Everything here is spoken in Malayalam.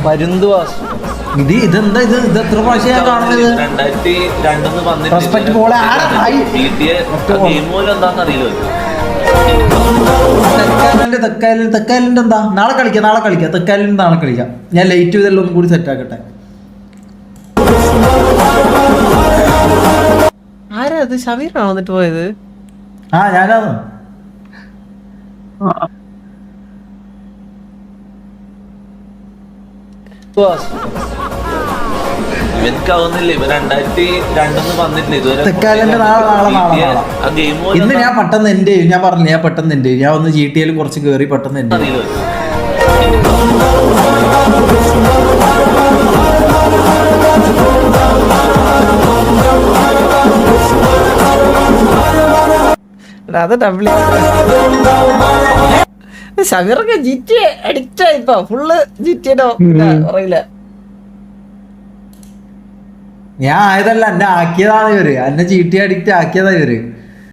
പരുന്തുവാസ് ഇതെന്താ ഇത് എത്ര പ്രാവശ്യം ഞാൻ കാണുന്നത്? 2002 റെസ്പെക്ട് പോലെ തെക്കാലിന്റെ എന്താ നാളെ കളിക്കാം തെക്കാലിന്റെ നാളെ കളിക്കാം. ഞാൻ ലൈറ്റ് ചെയ്തെല്ലാം ഒന്നും കൂടി സെറ്റ് ആക്കട്ടെ. ആരാ അത്? ഷമീറാണോ വന്നിട്ട് പോയത്? ആ ഞാനാണ്. ഇവൻക്കാവുന്നില്ല. ഇവ 2002 വന്നിട്ടില്ല ഇതുവരെ. തെക്കാലിന്റെ നാളെ ഇന്ന് ഞാൻ പെട്ടെന്ന് എന്റെ ഞാൻ പറഞ്ഞില്ല, ഞാൻ പെട്ടെന്ന് എന്റെ ഞാൻ ഒന്ന് GTA കുറച്ച് കേറി പെട്ടെന്ന് എന്റെ അത് ഷമീറൊക്കെ GTA അഡിക്റ്റ് ആയിപ്പോ ഫുള്ള് GTA അറിയില്ല. ഞാൻ ആയതല്ല, എന്നെ ആക്കിയതാണ് ഇവര്, എന്നെ GTA അഡിക്റ്റ് ആക്കിയതാ ഇവര്.